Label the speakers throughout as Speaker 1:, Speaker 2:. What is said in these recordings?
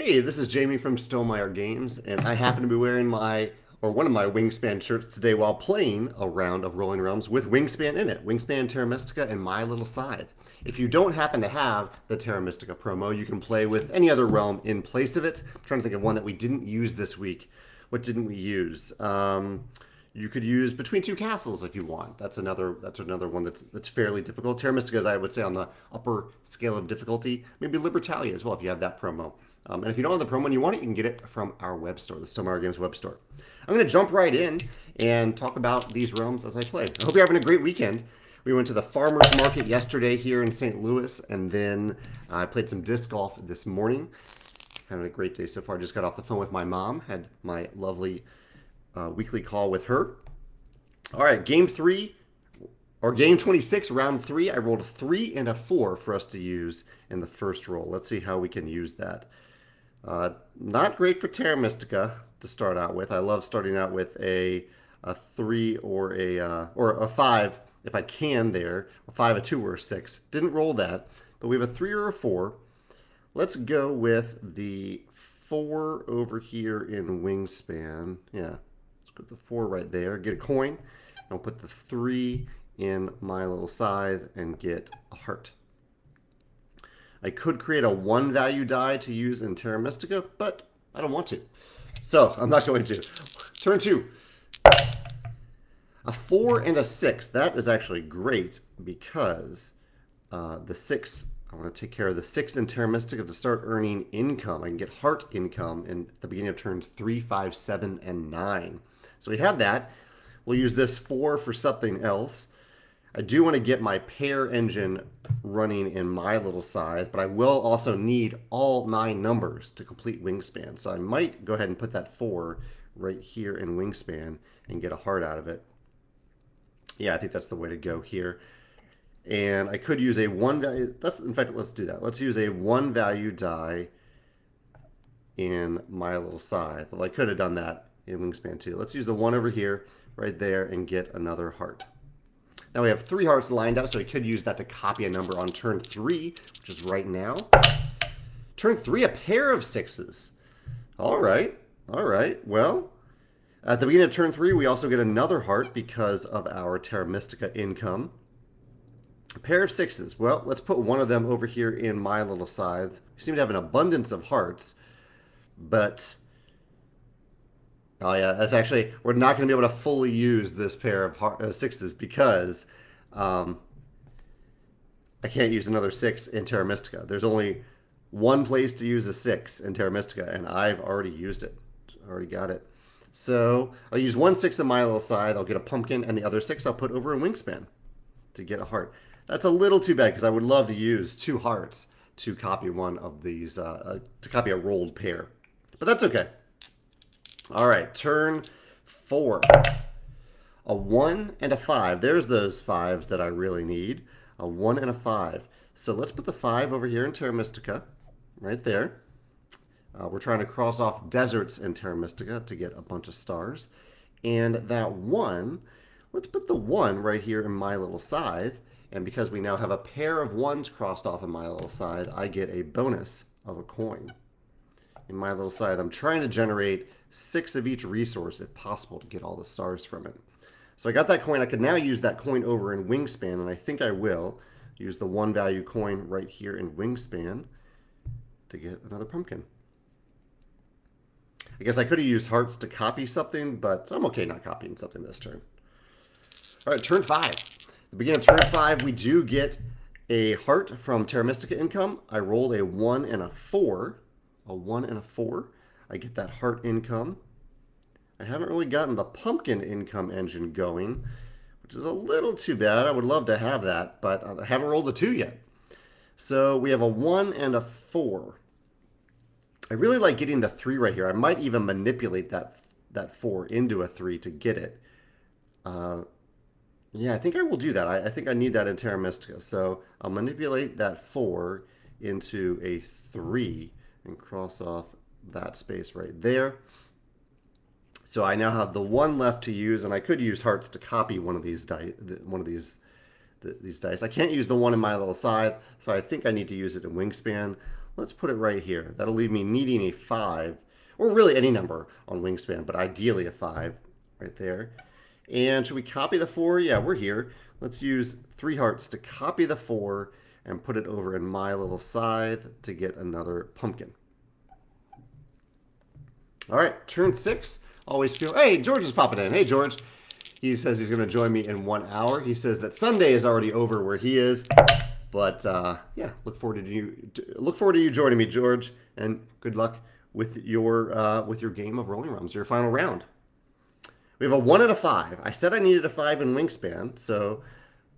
Speaker 1: Hey, this is Jamie from Stonemeyer Games, and I happen to be wearing one of my Wingspan shirts today while playing a round of Rolling Realms with Wingspan in it. Wingspan, Terra Mystica, and My Little Scythe. If you don't happen to have the Terra Mystica promo, you can play with any other realm in place of it. I'm trying to think of one that we didn't use this week. What didn't we use? You could use Between Two Castles if you want. That's another one that's fairly difficult. Terra Mystica is, I would say, on the upper scale of difficulty. Maybe Libertalia as well if you have that promo. And if you don't have the promo and you want it, you can get it from our web store, the Stonemeyer Games web store. I'm going to jump right in and talk about these realms as I play. I hope you're having a great weekend. We went to the farmers market yesterday here in St. Louis, and then I played some disc golf this morning. Having a great day so far. Just got off the phone with my mom, had my lovely weekly call with her. All right, game 26, round 3. I rolled a 3 and a 4 for us to use in the first roll. Let's see how we can use that. Not great for Terra Mystica to start out with. I love starting out with a 3 or a 5 if I can there. A 5, a 2, or a 6. Didn't roll that, but we have a 3 or a 4. Let's go with the 4 over here in Wingspan. Yeah, let's put the 4 right there. Get a coin. I'll put the 3 in My Little Scythe and get a heart. I could create a 1 value die to use in Terra Mystica, but I don't want to. So I'm not going to. Turn 2. A 4 and a 6. That is actually great because the 6, I want to take care of the 6 in Terra Mystica to start earning income. I can get heart income in the beginning of turns 3, 5, 7, and 9. So we have that. We'll use this 4 for something else. I do want to get my pair engine running in My Little Scythe, but I will also need all 9 numbers to complete Wingspan. So I might go ahead and put that 4 right here in Wingspan and get a heart out of it. Yeah, I think that's the way to go here. And I could use a 1 value. In fact, let's do that. Let's use a 1 value die in My Little Scythe. Well, I could have done that in Wingspan too. Let's use the 1 over here, right there, and get another heart. Now we have 3 hearts lined up, so we could use that to copy a number on turn 3, which is right now. Turn 3, a pair of 6s. All right. Well, at the beginning of turn 3, we also get another heart because of our Terra Mystica income. A pair of 6s. Well, let's put one of them over here in My Little Scythe. We seem to have an abundance of hearts, but oh yeah, that's actually, we're not going to be able to fully use this pair of 6s because I can't use another 6 in Terra Mystica. There's only one place to use a 6 in Terra Mystica, and I've already used it. Already got it. So I'll use 1 6 in My Little Scythe. I'll get a pumpkin, and the other 6 I'll put over in Wingspan to get a heart. That's a little too bad because I would love to use 2 hearts to copy one of these, to copy a rolled pair. But that's okay. All right, turn 4. A 1 and a 5. There's those 5s that I really need. A 1 and a 5. So let's put the 5 over here in Terra Mystica, right there. We're trying to cross off deserts in Terra Mystica to get a bunch of stars. And that 1, let's put the 1 right here in My Little Scythe. And because we now have a pair of 1s crossed off in My Little Scythe, I get a bonus of a coin. In My Little Scythe, I'm trying to generate 6 of each resource if possible to get all the stars from it. So I got that coin. I could now use that coin over in Wingspan, and I think I will use the 1 value coin right here in Wingspan to get another pumpkin. I guess I could have used hearts to copy something, but I'm okay not copying something this turn. All right, turn 5. At the beginning of turn 5, we do get a heart from Terra Mystica income. I rolled a 1 and a 4. A 1 and a 4. I get that heart income. I haven't really gotten the pumpkin income engine going, which is a little too bad. I would love to have that, but I haven't rolled a 2 yet. So we have a 1 and a 4. I really like getting the 3 right here. I might even manipulate that 4 into a 3 to get it. Yeah, I think I will do that. I think I need that in Terra Mystica. So I'll manipulate that 4 into a 3 and cross off that space right there. So I now have the 1 left to use, and I could use hearts to copy one of these dice. I can't use the 1 in My Little Scythe, so I think I need to use it in Wingspan. Let's put it right here. That'll leave me needing a 5, or really any number on Wingspan, but ideally a 5 right there. And should we copy the 4? Yeah, we're here. Let's use 3 hearts to copy the 4 and put it over in my little scythe to get another pumpkin. All right, turn 6. Always feel... Hey, George is popping in. Hey, George. He says he's going to join me in 1 hour. He says that Sunday is already over where he is. But yeah, look forward to you joining me, George, and good luck with your game of Rolling Realms, your final round. We have a 1 and a 5. I said I needed a 5 in Wingspan, so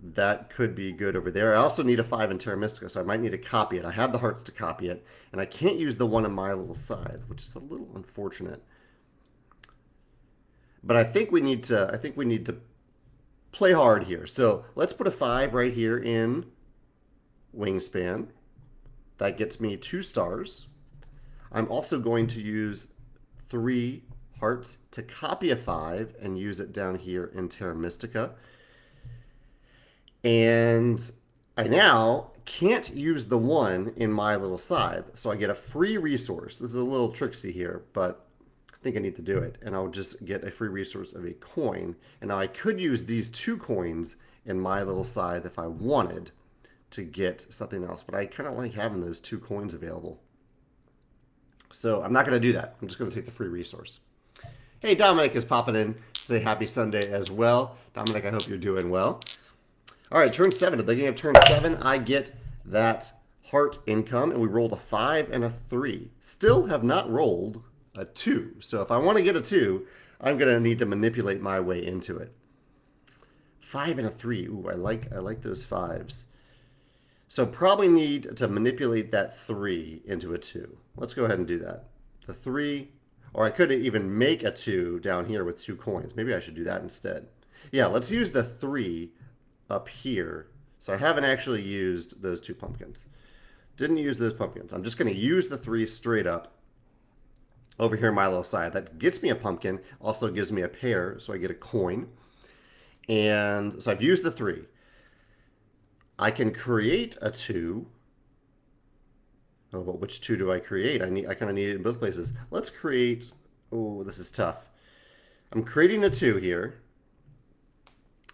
Speaker 1: that could be good over there. I also need a 5 in Terra Mystica, so I might need to copy it. I have the hearts to copy it, and I can't use the 1 in my little scythe, which is a little unfortunate. But I think we need to play hard here. So let's put a 5 right here in Wingspan. That gets me 2 stars. I'm also going to use 3 hearts to copy a 5 and use it down here in Terra Mystica. And I now can't use the 1 in my little scythe, so I get a free resource. This is a little tricksy here, but I think I need to do it. And I'll just get a free resource of a coin. And now I could use these 2 coins in my little scythe if I wanted to get something else, but I kind of like having those 2 coins available. So I'm not going to do that. I'm just going to take the free resource. Hey, Dominic is popping in to say happy Sunday as well. Dominic, I hope you're doing well. All right, turn 7. At the beginning of turn 7, I get that heart income, and we rolled a 5 and a 3. Still have not rolled a 2. So if I want to get a 2, I'm going to need to manipulate my way into it. 5 and a 3. Ooh, I like those 5s. So probably need to manipulate that 3 into a 2. Let's go ahead and do that. The 3, or I could even make a 2 down here with 2 coins. Maybe I should do that instead. Yeah, let's use the 3 up here. So I haven't actually used those 2 pumpkins. Didn't use those pumpkins. I'm just going to use the 3 straight up over here in my little side. That gets me a pumpkin, also gives me a pair, so I get a coin. And so I've used the 3. I can create a 2. Oh, but which 2 do I create? I kind of need it in both places. Let's create... Oh, this is tough. I'm creating a 2 here.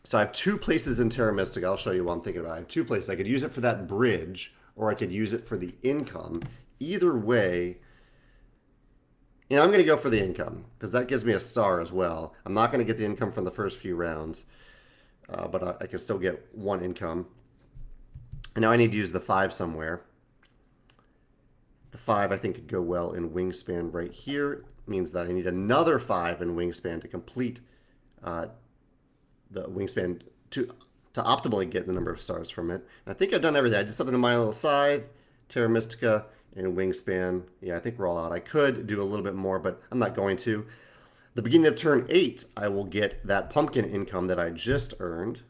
Speaker 1: So I have 2 places in Terra Mystica. I'll show you what I'm thinking about. I have 2 places. I could use it for that bridge, or I could use it for the income. Either way, you know, I'm going to go for the income, because that gives me a star as well. I'm not going to get the income from the first few rounds, but I can still get 1 income. And now I need to use the 5 somewhere. The 5 I think could go well in Wingspan right here. It means that I need another 5 in Wingspan to complete the Wingspan to optimally get the number of stars from it. And I think I've done everything. I did something in my little scythe, Terra Mystica, and Wingspan. Yeah, I think we're all out. I could do a little bit more, but I'm not going to. The beginning of turn 8, I will get that pumpkin income that I just earned.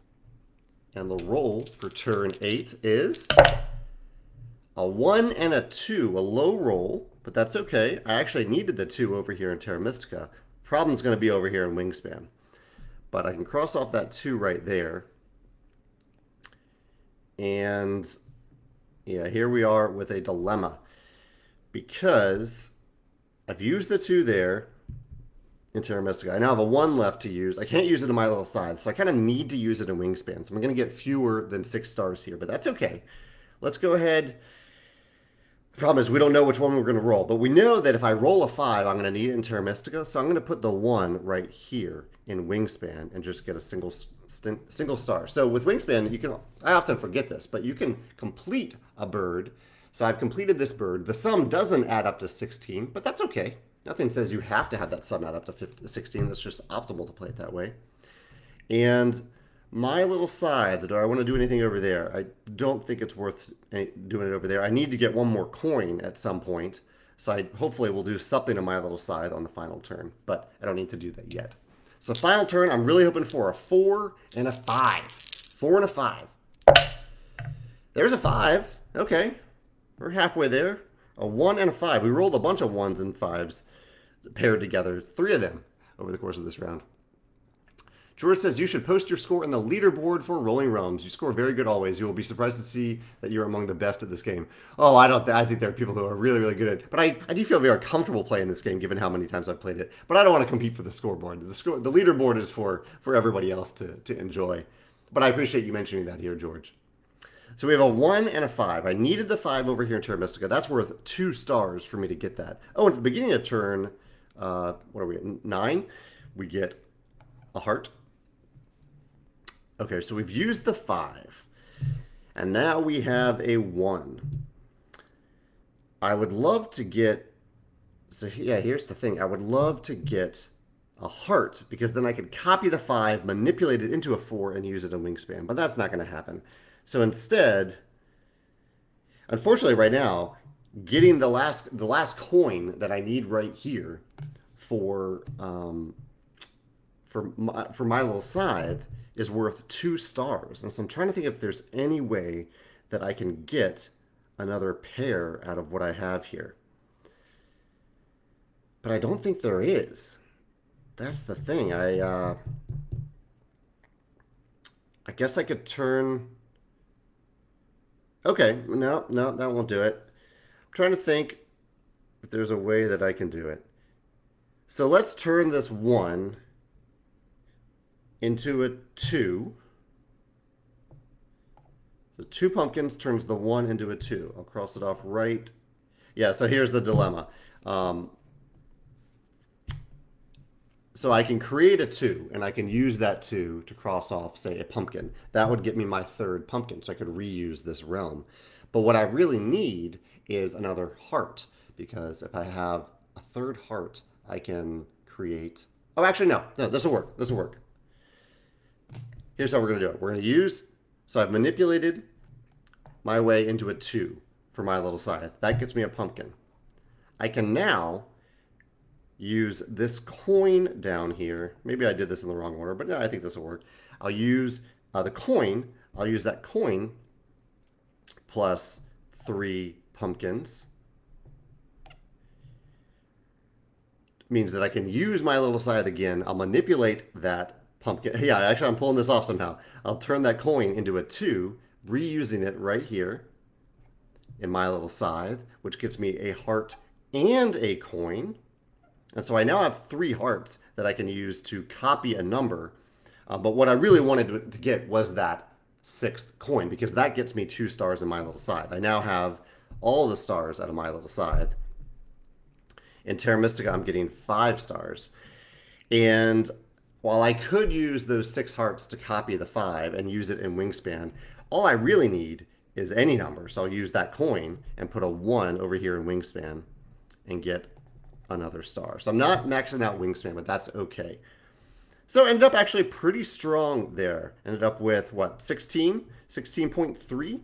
Speaker 1: And the roll for turn 8 is a 1 and a 2, a low roll, but that's okay. I actually needed the 2 over here in Terra Mystica. Problem's going to be over here in Wingspan. But I can cross off that 2 right there. And yeah, here we are with a dilemma. Because I've used the 2 there in Terra Mystica. I now have a 1 left to use. I can't use it in my little scythe, so I kind of need to use it in Wingspan. So I'm going to get fewer than 6 stars here, but that's okay. Let's go ahead. The problem is we don't know which one we're going to roll, but we know that if I roll a 5, I'm going to need it in Terra Mystica, so I'm going to put the 1 right here in Wingspan and just get a single star. So with Wingspan, you can, I often forget this, but you can complete a bird. So I've completed this bird. The sum doesn't add up to 16, but that's okay. Nothing says you have to have that sum add up to 16. That's just optimal to play it that way. And my little scythe, do I want to do anything over there? I don't think it's worth doing it over there. I need to get 1 more coin at some point. So I hopefully will do something to my little scythe on the final turn, but I don't need to do that yet. So final turn, I'm really hoping for a 4 and a 5. 4 and a 5. There's a 5. Okay. We're halfway there. A 1 and a 5. We rolled a bunch of 1s and 5s paired together. 3 of them over the course of this round. George says you should post your score in the leaderboard for Rolling Realms. You score very good always. You will be surprised to see that you're among the best at this game. Oh, I don't. I think there are people who are really, really good at it. But I do feel very comfortable playing this game given how many times I've played it. But I don't want to compete for the scoreboard. The leaderboard is for everybody else to enjoy. But I appreciate you mentioning that here, George. So we have a 1 and a 5. I needed the 5 over here in Terra Mystica. That's worth 2 stars for me to get that. Oh, and at the beginning of turn, what are we at? 9, we get a heart. Okay, so we've used the 5. And now we have a 1. I would love to get... So yeah, here's the thing. I would love to get a heart, because then I could copy the 5, manipulate it into a 4, and use it in Wingspan. But that's not going to happen. So instead, unfortunately right now, getting the last coin that I need right here for my little scythe is worth 2 stars. And so I'm trying to think if there's any way that I can get another pair out of what I have here. But I don't think there is. That's the thing. I guess I could turn... Okay, no, that won't do it. I'm trying to think if there's a way that I can do it. So let's turn this 1 into a 2. So 2 pumpkins turns the 1 into a 2. I'll cross it off right. Yeah, so here's the dilemma. So I can create a 2, and I can use that 2 to cross off, say, a pumpkin. That would get me my 3rd pumpkin, so I could reuse this realm. But what I really need is another heart, because if I have a 3rd heart, I can create... Oh, actually, no, this will work. This will work. Here's how we're going to do it. We're going to use... So I've manipulated my way into a 2 for my little scythe. That gets me a pumpkin. I can now use this coin down here. Maybe I did this in the wrong order, but no, I think this will work. I'll use the coin. I'll use that coin plus 3 pumpkins. Means that I can use my little scythe again. I'll manipulate that pumpkin. Yeah, actually, I'm pulling this off somehow. I'll turn that coin into a 2, reusing it right here in my little scythe, which gets me a heart and a coin. And so I now have 3 hearts that I can use to copy a number. But what I really wanted to get was that 6th coin, because that gets me 2 stars in my little scythe. I now have all the stars out of my little scythe. In Terra Mystica, I'm getting 5 stars. And while I could use those 6 hearts to copy the 5 and use it in Wingspan, all I really need is any number. So I'll use that coin and put a 1 over here in Wingspan and get another star. So I'm not maxing out Wingspan, but that's okay. So ended up actually pretty strong there. Ended up with, what, 16? 16.3?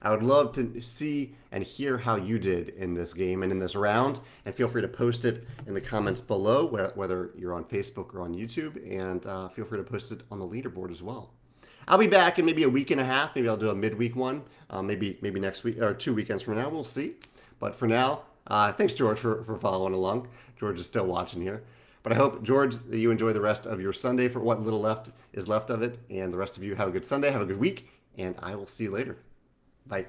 Speaker 1: I would love to see and hear how you did in this game and in this round. And feel free to post it in the comments below, whether you're on Facebook or on YouTube. And feel free to post it on the leaderboard as well. I'll be back in maybe a week and a half. Maybe I'll do a midweek one. Maybe next week or 2 weekends from now. We'll see. But for now, thanks, George, for following along. George is still watching here. But I hope, George, that you enjoy the rest of your Sunday for what little is left of it. And the rest of you have a good Sunday, have a good week, and I will see you later. Bye.